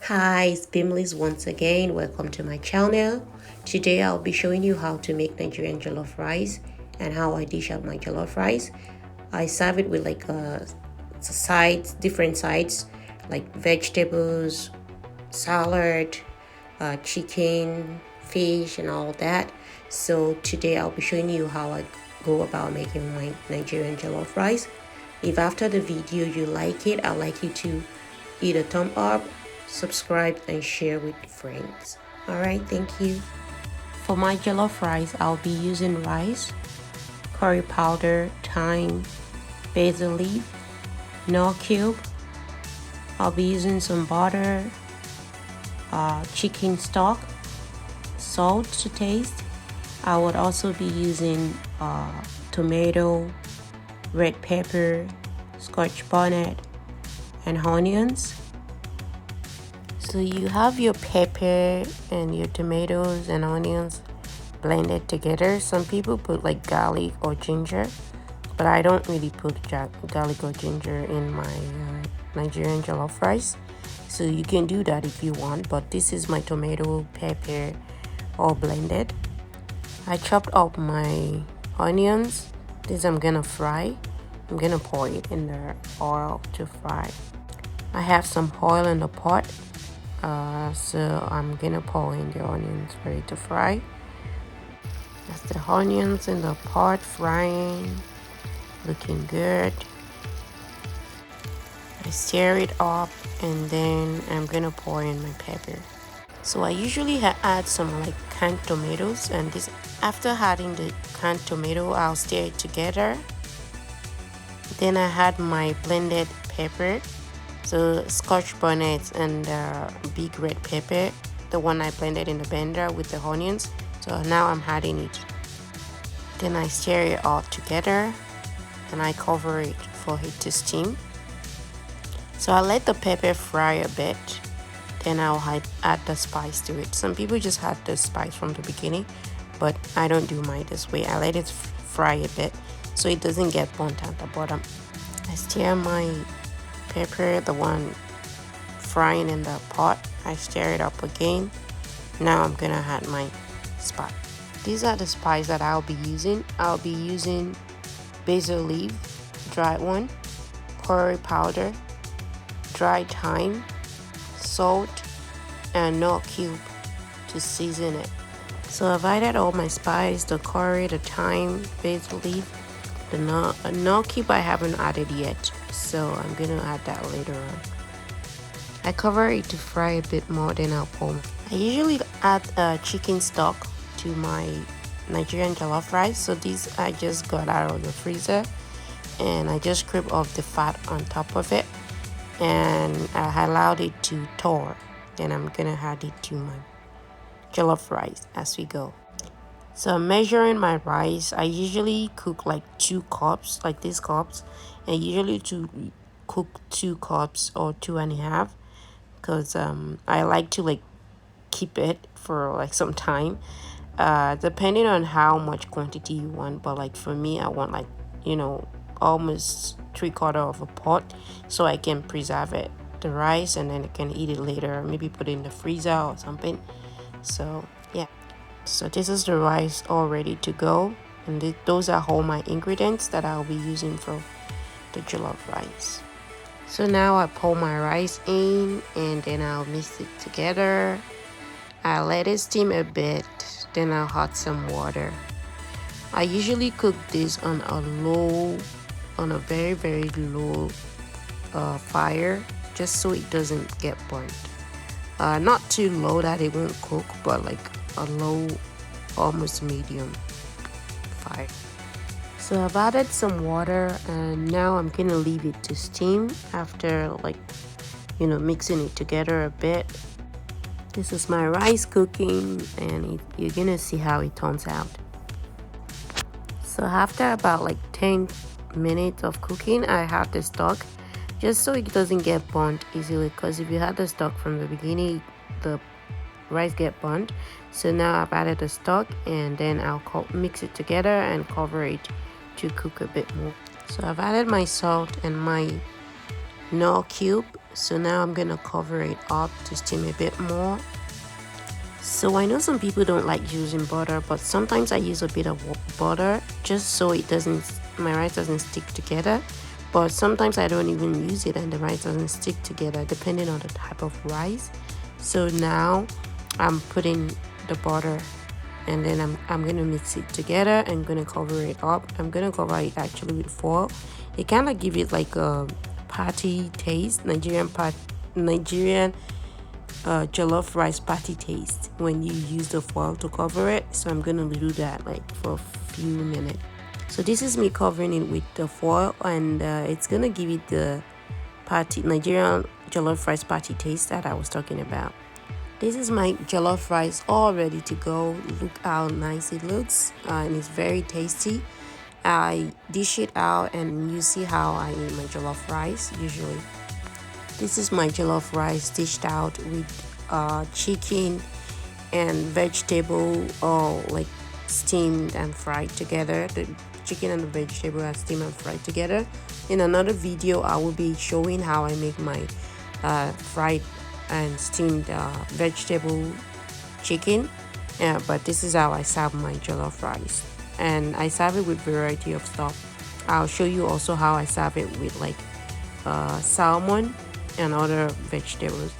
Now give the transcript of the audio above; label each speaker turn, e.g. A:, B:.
A: Hi, it's Bimlis once again. Welcome to my channel. Today I'll be showing you how to make Nigerian jollof rice and how I dish out my jollof rice. I serve it with like different sides like vegetables, salad, chicken, fish, and all that. So today I'll be showing you how I go about making my Nigerian jollof rice. If after the video you like it, I'd like you to hit a thumb up, subscribe, and share with friends. Alright, thank you. For my jollof rice, I'll be using rice, curry powder, thyme, basil leaf, nor cube. I'll be using some butter, chicken stock, salt to taste. I would also be using tomato, red pepper, scotch bonnet, and onions. So you have your pepper and your tomatoes and onions blended together. Some people put like garlic or ginger, but I don't really put garlic or ginger in my Nigerian jollof rice. So you can do that if you want, but this is my tomato, pepper, all blended. I chopped up my onions. This I'm gonna fry. I'm gonna pour it in the oil to fry. I have some oil in the pot, so I'm gonna pour in the onions for it to fry. That's the onions in the pot frying, looking good. I stir it up and then I'm gonna pour in my pepper. So I usually add some like canned tomatoes, and this after adding the canned tomato, I'll stir it together. Then I had my blended pepper, so scotch bonnet and big red pepper, the one I blended in the blender with the onions. So now I'm adding it. Then I stir it all together and I cover it for it to steam. So I let the pepper fry a bit. Then I'll add the spice to it. Some people just add the spice from the beginning, but I don't do mine this way. I let it fry a bit so it doesn't get burnt at the bottom. I stir my pepper, the one frying in the pot. I stir it up again. Now I'm gonna add my spice. These are the spices that I'll be using. I'll be using basil leaf, dried one, curry powder, dried thyme, salt, and nor cube to season it. So I've added all my spice, the curry, the thyme, basil leaf. The nor cube I haven't added yet, so I'm gonna add that later on. I cover it to fry a bit more, then I'll pour. I usually add chicken stock to my Nigerian jollof rice. So these I just got out of the freezer, and I just scrape off the fat on top of it, and I allowed it to thaw. Then I'm gonna add it to my jollof rice as we go. So I'm measuring my rice. I usually cook like 2 cups, like these cups, and usually to cook 2 cups or 2.5, because I like to like keep it for like some time, depending on how much quantity you want. But like for me, I want like, almost 3/4 of a pot, so I can preserve it, the rice, and then I can eat it later, maybe put it in the freezer or something. So yeah, so this is the rice all ready to go, and those are all my ingredients that I'll be using for the jollof rice. So now I pour my rice in, and then I'll mix it together. I'll let it steam a bit, then I'll add some water. I usually cook this on a very, very low fire, just so it doesn't get burnt. Not too low that it won't cook, but like a low, almost medium fire. So I've added some water, and now I'm gonna leave it to steam after like mixing it together a bit. This is my rice cooking, and you're gonna see how it turns out. So after about like 10 minutes of cooking, I have the stock, just so it doesn't get burnt easily, because if you had the stock from the beginning, the rice get burnt. So now I've added the stock, and then I'll mix it together and cover it to cook a bit more. So I've added my salt and my nor cube, So now I'm gonna cover it up to steam a bit more. So I know some people don't like using butter, but sometimes I use a bit of butter just so my rice doesn't stick together. But sometimes I don't even use it and the rice doesn't stick together depending on the type of rice. So now I'm putting the butter and then I'm gonna mix it together and gonna cover it up. I'm gonna cover it actually with foil. It kind of give it like a patty taste, Nigerian jollof rice patty taste when you use the foil to cover it. So I'm gonna do that like for a few minutes. So this is me covering it with the foil, and it's gonna give it the Nigerian jollof rice patty taste that I was talking about. This is my jollof rice all ready to go. Look how nice it looks, and it's very tasty. I dish it out and you see how I eat my jollof rice usually. This is my jollof rice dished out with chicken and vegetable, all like steamed and fried together. The chicken and the vegetable are steamed and fried together. In another video, I will be showing how I make my fried and steamed vegetable chicken. But this is how I serve my jollof rice, and I serve it with variety of stuff. I'll show you also how I serve it with like salmon and other vegetables.